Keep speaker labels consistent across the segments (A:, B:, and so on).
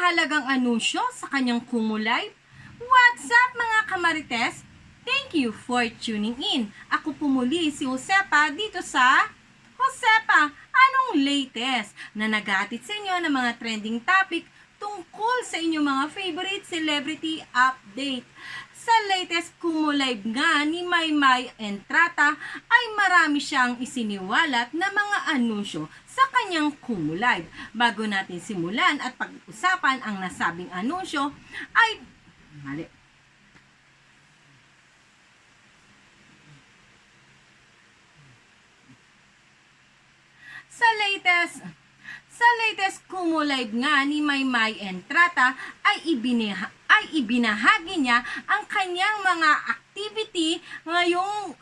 A: mahalagang anunsyo sa kanyang Kumu Live? What's up mga kamarites? Thank you for tuning in. Ako po muli si Josepa dito sa Josepa, anong latest na nag-aatid sa inyo ng mga trending topic tungkol sa inyong mga favorite celebrity update. Sa latest Kumu Live nga ni Maymay Entrata ay marami siyang isiniwalat na mga anunsyo sa kanyang Kumu Live. Bago natin simulan at pag-usapan ang nasabing anunsyo ay mali. Sa latest Kumu Live nga ni Maymay Entrata ay ibinahagi niya ang kanyang mga activity ngayong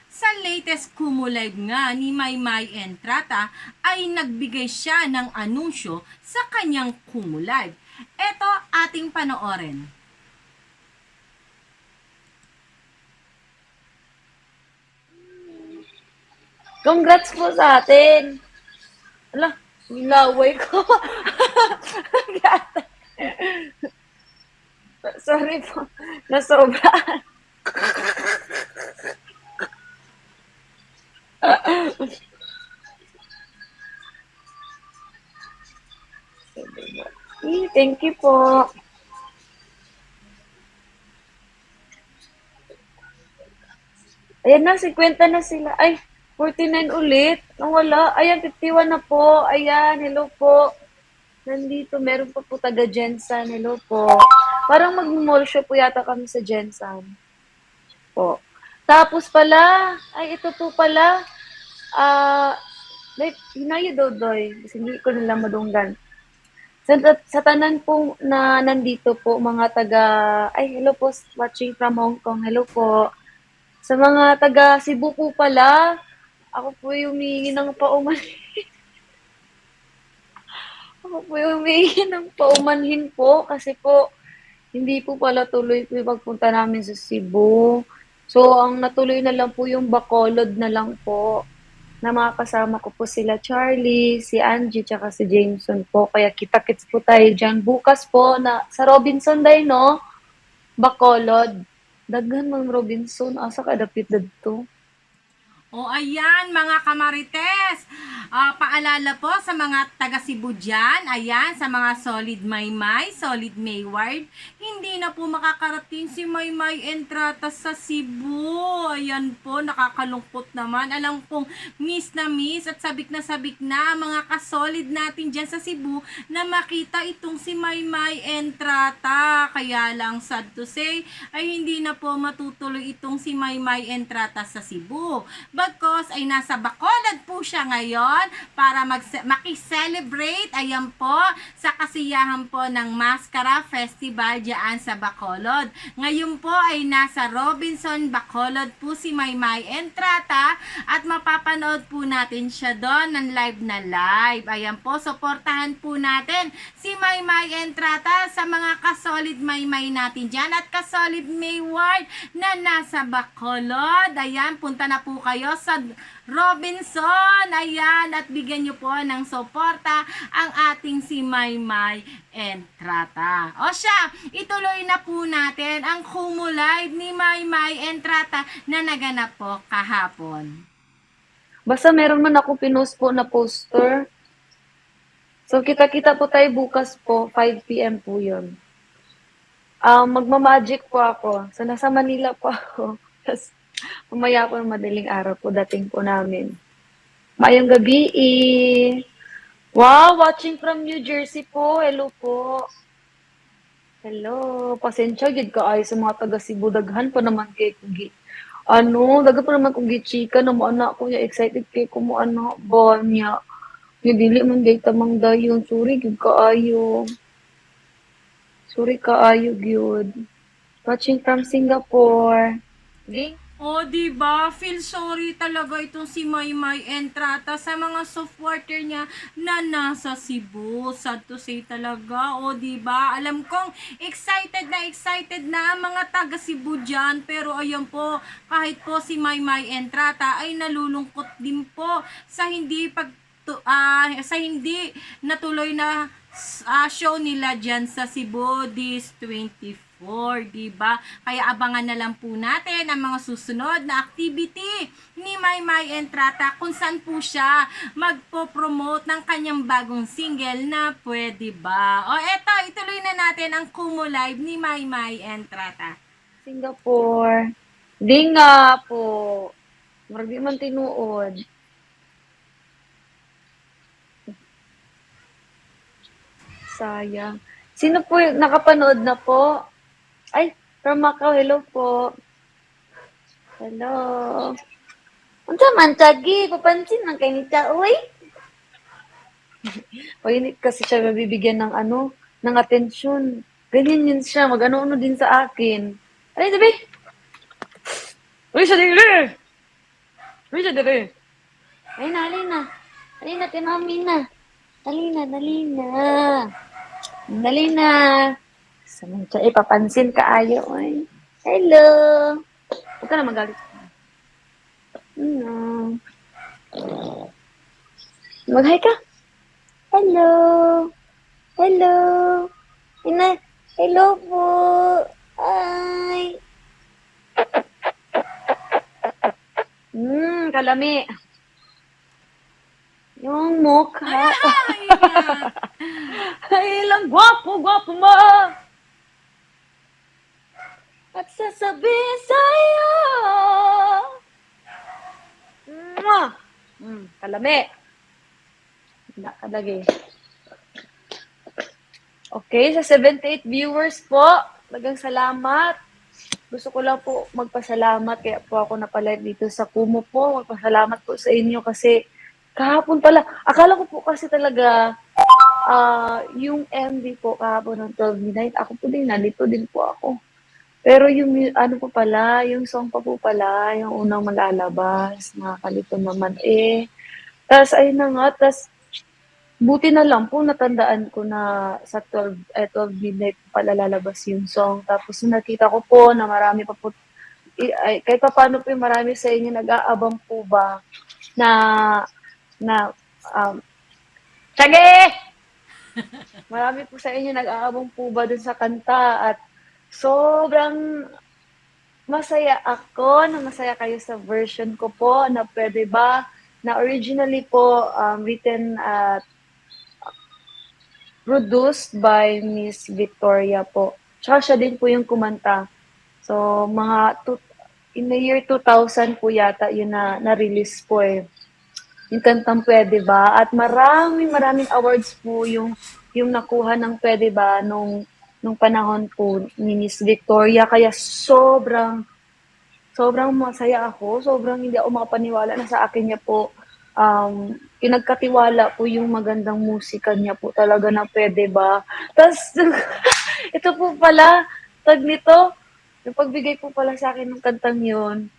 A: sa latest Kumu Live nga ni Maymay Entrata ay nagbigay siya ng anunsyo sa kanyang Kumu Live. Ito ating panoorin.
B: Congrats po sa atin. Ala, nilaway ko. Sorry po. Nasobra. Thank you po. Ayan na, 50 na sila. Ay, 49 ulit. Nawala. Ayan, 51 na po. Ayan, hello po. Nandito, meron pa po taga Jensan. Hello po. Parang mag-mall show po yata kami sa Jensan. Po. Tapos pala, ay ito po pala, like, hinayo dodoy. Kasi hindi ko nila madunggan. Sa tanan po na nandito po, mga taga, ay hello po, watching from Hong Kong. Hello po. Sa mga taga Cebu po pala, ako po yung humingi ng paumanhin. Ako po yung humingi ng paumanhin po kasi po hindi po pala tuloy po yung pagpunta namin sa Cebu. So, ang natuloy na lang po yung Bacolod na lang po na mga kasama ko po sila Charlie, si Angie, tsaka si Jameson po. Kaya kita-kits po tayo dyan. Bukas po na sa Robinson day, no? Bacolod. Daghan mang Robinson, asa kadapit dadto.
A: O ayan mga kamarites, paalala po sa mga taga Cebu dyan, ayan, sa mga solid Maymay, solid Mayward, hindi na po makakarating si Maymay Entrata sa Cebu. Ayan po, nakakalungkot naman. Alam kong miss at sabik na mga kasolid natin dyan sa Cebu na makita itong si Maymay Entrata. Kaya lang sad to say, ay hindi na po matutuloy itong si Maymay Entrata sa Cebu. Bagkos ay nasa Bacolod po siya ngayon para makiselebrate, ayan po, sa kasiyahan po ng Maskara Festival dyan sa Bacolod. Ngayon po ay nasa Robinson, Bacolod po si Maymay Entrata at mapapanood po natin siya doon ng live na live. Ayan po, suportahan po natin si Maymay Entrata sa mga kasolid Maymay natin dyan at kasolid Mayward na nasa Bacolod. Ayan, punta na po kayo sa Robinson, ayan, at bigyan nyo po ng suporta ang ating si Maymay Entrata. O siya, ituloy na po natin ang Kumu Live ni Maymay Entrata na naganap po kahapon.
B: Basta meron man ako pinost po na poster. So, kita-kita po tayo bukas po, 5 p.m. po yun. Magmamagic po ako. So, nasa Manila po ako. Tapos, umaya po ng madaling araw po, dating po namin. Mayong gabi. Wow, watching from New Jersey po. Hello po. Hello. Pasensya, gid ka ay sa mga taga Cebu. Daghan pa naman kay Kugi. Daghan pa naman Kugi chika na mo anak ko niya. Excited kay ko mo anak ba niya. Yung dili man gay tamang dayon. Sorry, gid ka ayo. Sorry ka ayo, gyud. Watching from Singapore. Okay?
A: O, diba? Feel sorry talaga itong si Maymay Entrata sa mga supporter niya na nasa Cebu. Sad to say talaga. O, diba? Alam kong excited na mga taga Cebu dyan. Pero ayan po, kahit po si Maymay Entrata ay nalulungkot din po sa hindi sa hindi natuloy na show nila dyan sa Cebu this 24, diba? Kaya abangan na lang po natin ang mga susunod na activity ni Maymay Entrata kung saan po siya magpo-promote ng kanyang bagong single na Pwede Ba. O eto, ituloy na natin ang Kumu Live ni Maymay Entrata.
B: Singapore. Di nga po. Marag di man tinuod. Sayang. Sino po yung nakapanood na po? Ay, from Macau, hello po. Hello. Unsa man, Chagi? Papansin lang kay ni Cha, uy. O yun kasi siya mabibigyan ng ng atensyon. Ganyan yun siya, mag-ano-ano din sa akin. Ay, sabi! Uy, siya dire! Uy, siya dire! Ay na, alina. Alina, tinami na. Alina, alina. Alina. Saman siya, papansin ka ayo. Ay. Hello. Huwag ka na magalit. No. Mag-hi ka. Hello. Hello. Ina, hello po. Ay. Kalami. Yung mukha. Ay, lang gwapo mo. At sasabihin sa'yo. Kalami. Nakalagay. Okay, sa 78 viewers po, talagang salamat. Gusto ko lang po magpasalamat, kaya po ako napalive dito sa Kumu po. Magpasalamat po sa inyo kasi kahapon pala, akala ko po kasi talaga yung MV po kahapon ng 12 midnight, ako po din, nandito din po ako. Pero yung ano po pala, yung song pa po pala, yung unang malalabas, nakakalito naman eh. Tapos ayun na nga, tapos buti na lang po natandaan ko na sa 12 midnight pala lalabas yung song. Tapos nakita ko po na marami pa po, kahit pa paano po yung marami sa inyo nag-aabang po ba na Tsage! Marami po sa inyo nag-aabang po ba dun sa kanta at sobrang masaya ako na masaya kayo sa version ko po na Pwede Ba, na originally po written at produced by Miss Victoria po. Tsaka siya din po yung kumanta. So, in the year 2000 po yata yun na-release po eh. Yung kantang Pwede Ba. At maraming awards po yung nakuha ng Pwede Ba nung panahon po ni Miss Victoria. Kaya sobrang masaya ako. Sobrang hindi ako makapaniwala na sa akin niya po pinagkatiwala po yung magandang musika niya po talaga na Pwede Ba. Tapos, ito po pala, tag nito, yung pagbigay po pala sa akin ng kantang yun,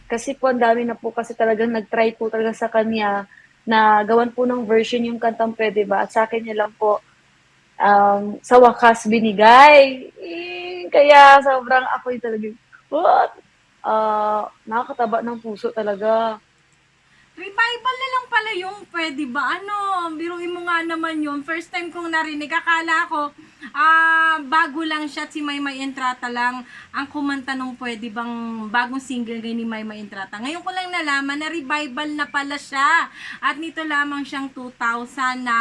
B: kasi po ang dami na po kasi talagang nag-try po talaga sa kanya na gawan po ng version yung kantang Pwede Ba at sa akin niya lang po sa wakas binigay. Kaya sobrang ako yung talagang, what? Nakakataba ng puso talaga.
A: Revival na lang pala yung Pwede Ba? Biruin mo nga naman yun. First time kong narinig. Akala ko, bago lang siya, si Maymay Entrata lang ang kumanta nung Pwede Bang bagong single ni Maymay Entrata. Ngayon ko lang nalaman na revival na pala siya. At nito lamang siyang 2000 na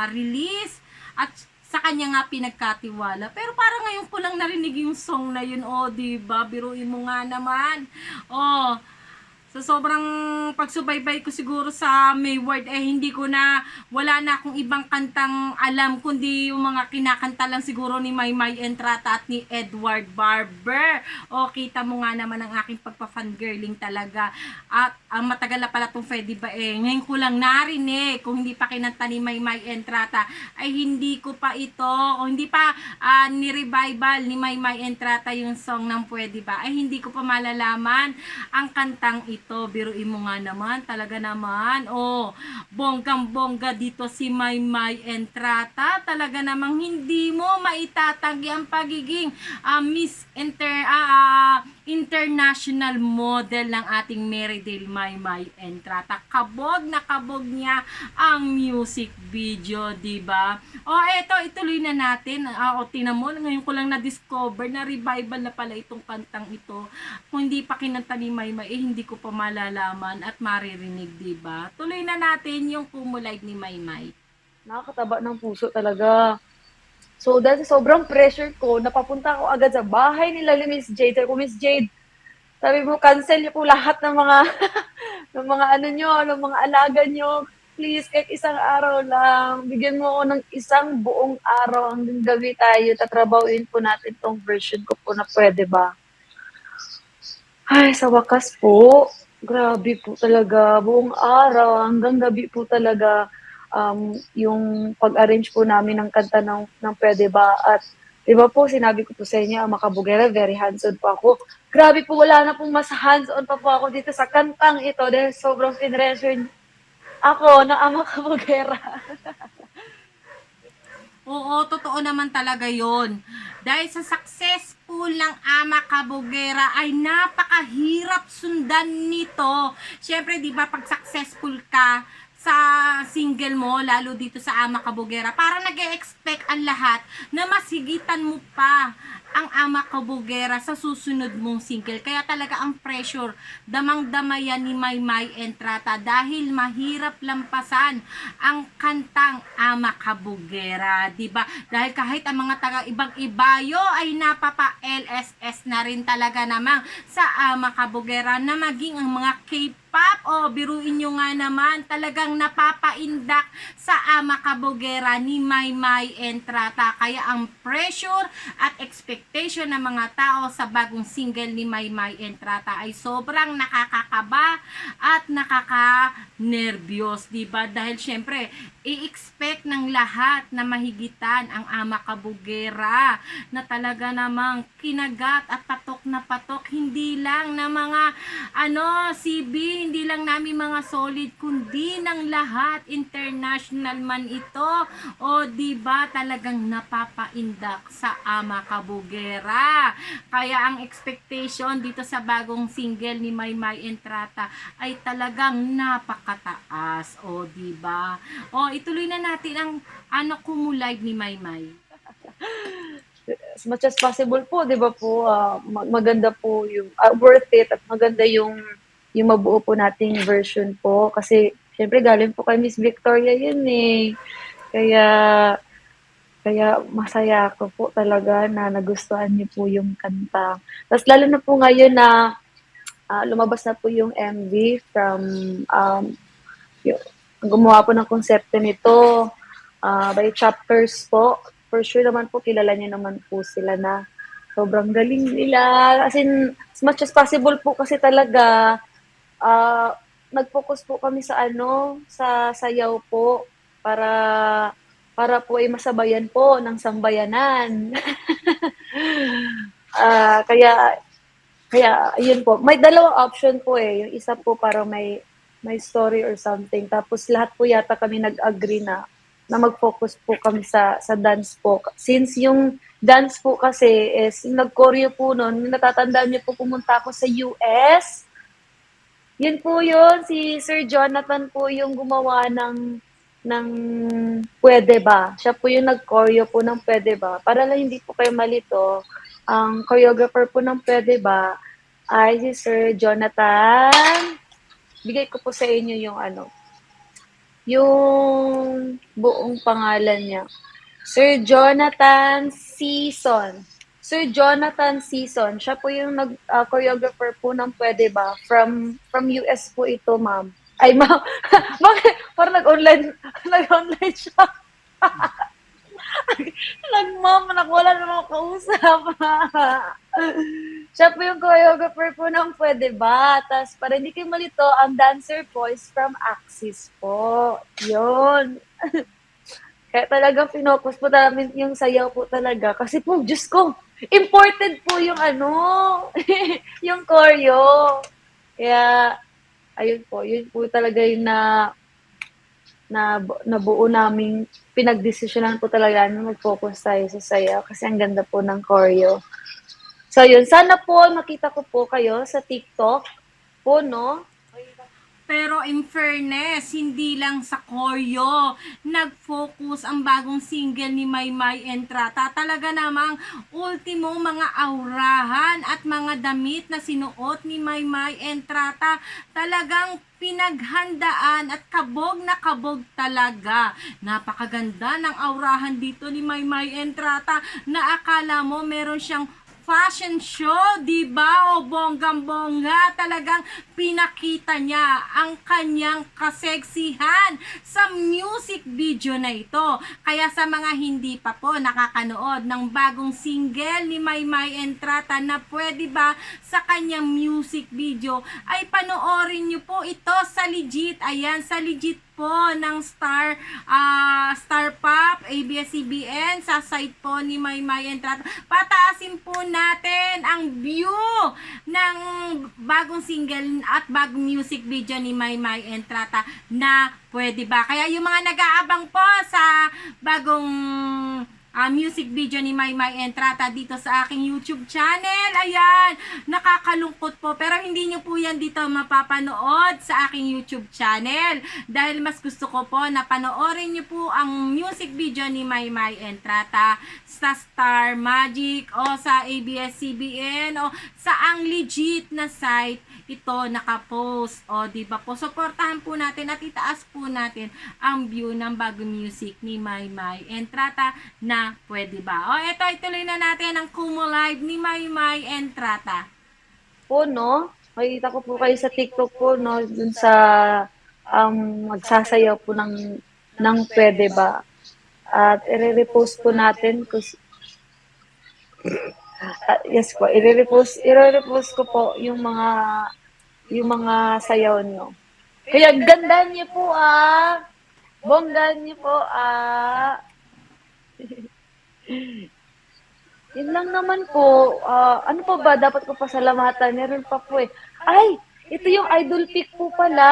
A: release. At sa kanya nga pinagkatiwala. Pero parang ngayon ko lang narinig yung song na yun. Diba? Biruin mo nga naman. So, sobrang pagsubaybay ko siguro sa Mayward, hindi ko na, wala na akong ibang kantang alam, kundi yung mga kinakanta lang siguro ni Maymay Entrata at ni Edward Barber. Kita mo nga naman ang aking pagpa-fangirling talaga. At matagal na pala itong Pwede Ba ngayon ko lang narinig, kung hindi pa kinanta ni Maymay Entrata, ay hindi ko pa ito, kung hindi pa ni-revival ni Maymay Entrata yung song ng Pwede Ba, ay hindi ko pa malalaman ang kantang ito. Biruin mo nga naman, talaga naman. Bonggang-bongga dito si Maymay Entrata. Talaga namang hindi mo maitatanggi ang pagiging international model ng ating Merydale Maymay Entrata. Kabog na kabog niya ang music video, di ba? O eto, ituloy na natin. O tinan mo, ngayon ko lang na-discover na revival na pala itong kantang ito. Kung hindi pa kinanta ni Maymay, hindi ko pa malalaman at maririnig, di ba? Tuloy na natin yung Kumulay ni Maymay.
B: Nakakataba ng puso talaga. So, dahil sa sobrang pressure ko, napapunta ako agad sa bahay nila ni Miss Jade. Sabi ko, Miss Jade, sabi mo, cancel niyo po lahat ng mga, ng mga ano nyo, ng mga alaga nyo. Please, kahit isang araw lang, bigyan mo ako ng isang buong araw hanggang gabi tayo. Tatrabawin po natin tong version ko po na pwede ba? Ay, sa wakas po, grabe po talaga. Buong araw hanggang gabi po talaga yung pag-arrange po namin ng kanta ng Pwede Ba. At di ba po, sinabi ko po sa inyo, ang Makabugera, very hands-on po ako. Grabe po, wala na pong mas hands-on pa po ako dito sa kantang ito dahil sobrang pinressure ako ng Ama Kabugera.
A: Oo, totoo naman talaga yon. Dahil sa successful ng Ama Kabugera ay napakahirap sundan nito. Siyempre, di ba, pag successful ka sa single mo, lalo dito sa Ama Kabugera, parang nag-e-expect ang lahat na mas higitan mo pa ang Ama Kabugera sa susunod mong single. Kaya talaga ang pressure, damang-dama yan ni Maymay Entrata dahil mahirap lampasan ang kantang Ama Kabugera, diba? Dahil kahit ang mga taga ibang ibayo ay napapa-LSS na rin talaga namang sa Ama Kabugera na maging ang mga K-pop o biruin nyo nga naman talagang napapaindak sa Ama Kabugera ni Maymay Entrata. Kaya ang pressure at expectation ng mga tao sa bagong single ni Maymay Entrata ay sobrang nakakakaba at nakaka-nervyos, diba? Dahil syempre, i-expect ng lahat na mahigitan ang Ama Kabugera na talaga namang kinagat at patok na patok, hindi lang na mga CB, hindi lang namin mga solid, kundi ng lahat, international man ito, o diba talagang napapaindak sa Ama Kabugera. Kaya ang expectation dito sa bagong single ni Maymay Entrata ay talagang napakataas, o diba? O ituloy na natin ang Kumulay ni Maymay.
B: As much as possible po, di ba po, maganda po yung, worth it at maganda yung mabuo po nating version po. Kasi, syempre, galing po kay Miss Victoria yun eh. Kaya masaya ako po talaga na nagustuhan niyo po yung kanta. Tapos lalo na po ngayon na lumabas na po yung MV from yung, gumawa po ng konsepto nito by chapters po. For sure naman po, kilala niyo naman po sila na sobrang galing nila. As in, as much as possible po kasi talaga, nag-focus po kami sa sa sayaw po para po ay masabayan po ng sambayanan. Kaya ayun po. May dalawang option po eh. Yung isa po para may story or something. Tapos lahat po yata kami nag-agree na mag-focus po kami sa dance po. Since yung dance po kasi is nag-choreo po noon, natatandaan niyo po pumunta ako sa US. Yun po yun, si Sir Jonathan po yung gumawa ng Pwede Ba. Siya po yung nag-choreo po ng Pwede Ba. Para lang hindi po kayo malito, ang choreographer po ng Pwede Ba ay si Sir Jonathan. Bigay ko po sa inyo yung buong pangalan niya. Sir Jonathan Season. Sir Jonathan Season. Siya po yung choreographer po ng Pwede Ba. From US po ito, ma'am. Ay, ma'am. Bakit? Parang nag-online siya. Ma'am, wala naman kausap. Siya po yung choreographer po ng Pwede Ba. Tapos, para hindi kayo malito, ang dancer po is from Axis po. Yun. Kaya talagang pinocus po namin yung sayaw po talaga. Kasi po, Diyos ko, imported po yung yung choreo. Kaya, ayun po, yun po talaga yung nabuo naming pinagdesisyonan po talaga na mag-focus tayo sa sayaw kasi ang ganda po ng choreo. So, yun. Sana po makita ko po kayo sa TikTok po, no?
A: Pero in fairness, hindi lang sa Koryo nag-focus ang bagong single ni Maymay Entrata. Talaga namang ultimo mga aurahan at mga damit na sinuot ni Maymay Entrata talagang pinaghandaan at kabog na kabog talaga. Napakaganda ng aurahan dito ni Maymay Entrata na akala mo meron siyang fashion show, di ba? O bonggang-bongga, talagang pinakita niya ang kanyang kaseksihan sa music video na ito. Kaya sa mga hindi pa po nakakanood ng bagong single ni Maymay Entrata na pwede ba sa kanyang music video, ay panoorin niyo po ito sa Legit. Ayan, sa Legit po ng Star Pop, ABS-CBN sa site po ni Maymay Entrata. Pataasin po natin ang view ng bagong single at bagong music video ni Maymay Entrata na pwede ba. Kaya yung mga nag-aabang po sa bagong music video ni Maymay Entrata dito sa aking YouTube channel. Ayan, nakakalungkot po. Pero hindi nyo po yan dito mapapanood sa aking YouTube channel. Dahil mas gusto ko po na panoorin nyo po ang music video ni Maymay Entrata sa Star Magic o sa ABS-CBN o sa ang legit na site ito nakapost. O diba po, supportahan po natin at itaas po natin ang view ng bagong music ni Maymay Entrata na pwede ba. O eto, ituloy na natin ang Kumu Live ni Maymay Entrata.
B: Po, no? Makikita ko po kayo sa TikTok po, no? Dun sa magsasayaw po ng pwede ba. At i-repost po natin yes po, i-repost ko po yung mga sayaw nyo. Kaya ganda niyo po bongga niyo po Yun lang naman po. Ano pa ba dapat ko pasalamatan? Meron pa po eh. Ay, ito yung idol pick po pala.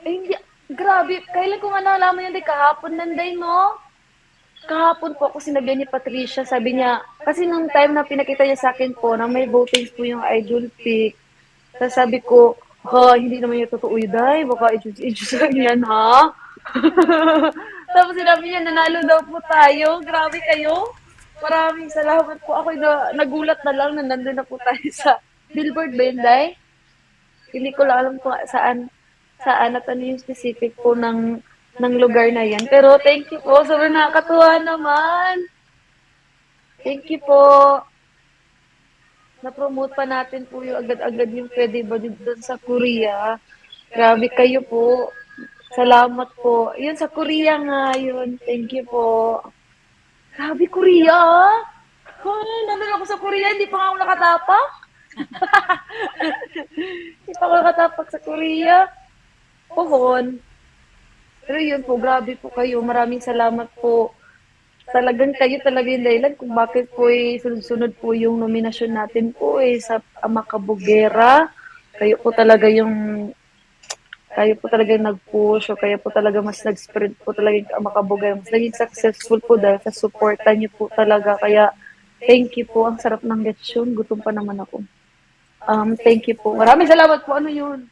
B: Eh, hindi, grabe. Kailan ko nga nalaman yun? Kahapon nanday, no? Kahapon po ako sinabihan ni Patricia. Sabi niya, kasi nung time na pinakita niya sa akin po na may votings po yung idol pick. Tapos sabi ko, hindi naman yung totoo yun, day. Baka i-choose lang yan, ha? Tapos sinabi niya, nanalo daw po tayo. Grabe kayo. Maraming salamat po. Ako nagulat na lang na nandun na po tayo sa Billboard ba yun, day? Hindi ko lang alam kung saan at ano yung specific po ng lugar na yan. Pero thank you po. Sobrang nakakatuwa naman. Thank you po. Na-promote pa natin po yung agad-agad yung pwede ba doon sa Korea. Grabe kayo po. Salamat po. Yun, sa Korea nga yun. Thank you po. Grabe, Korea. Nandun ako sa Korea. Hindi pa nga ako nakatapak. Hindi pa ako nakatapak sa Korea. Pohon. Pero yun po, grabe po kayo. Maraming salamat po. Talagang kayo talaga yung dahilan kung bakit po sunod-sunod po yung nominasyon natin po sa Amakabugera. Kayo po talaga yung nag-push o kaya po talaga mas nag-spread po talaga yung Amakabugera. Mas naging successful po dahil sa suporta niyo po talaga. Kaya thank you po. Ang sarap ng lechon. Gutom pa naman ako. Thank you po. Maraming salamat po. Ano yun?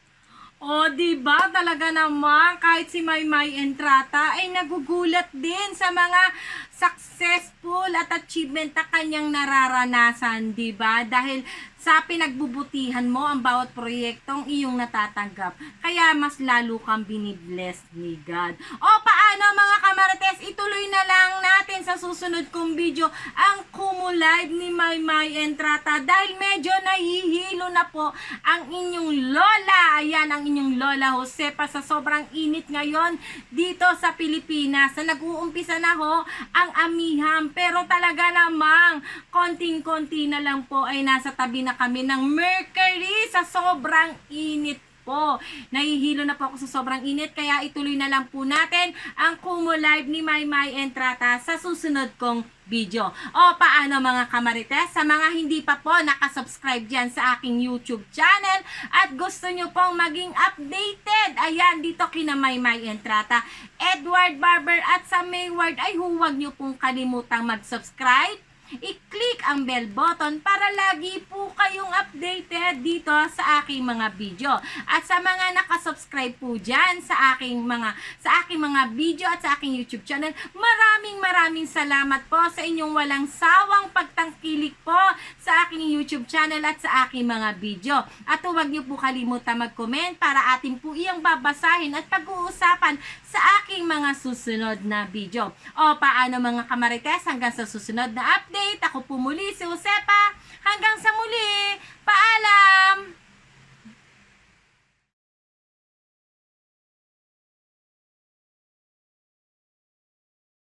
A: O, diba? Talaga naman, kahit si Maymay Entrata ay nagugulat din sa mga successful at achievement na kanyang nararanasan, diba? Dahil sa pinagbubutihan mo ang bawat proyektong iyong natatanggap. Kaya mas lalo kang binibless ni God. O, paano mga kamarites? Ituloy na lang natin sa susunod kong video ang Kumu Live ni Maymay Entrata dahil medyo nahihilo na po ang inyong lola. Ayan, ang inyong lola Josepa sa sobrang init ngayon dito sa Pilipinas. Na nag-uumpisa na ho ang amihan. Pero talaga namang konting-konti na lang po ay nasa tabi na kami ng Mercury sa sobrang init po. Nahihilo na po ako sa sobrang init kaya ituloy na lang po natin ang Kumu Live ni Maymay Entrata sa susunod kong video. O paano mga kamarites? Sa mga hindi pa po nakasubscribe dyan sa aking YouTube channel at gusto nyo pong maging updated, ayan dito kina Maymay Entrata, Edward Barber at sa Mayward ay huwag nyo pong kalimutang mag-subscribe, i-click ang bell button para lagi po kayong updated dito sa aking mga video. At sa mga nakasubscribe po dyan sa aking mga video at sa aking YouTube channel, maraming salamat po sa inyong walang sawang pagtangkilik po sa aking YouTube channel at sa aking mga video. At huwag niyo po kalimutan mag-comment para atin po iyang babasahin at pag-uusapan sa aking mga susunod na video. O paano mga kamarites, hanggang sa susunod na update, ako po muli si Josepa. Hanggang sa muli!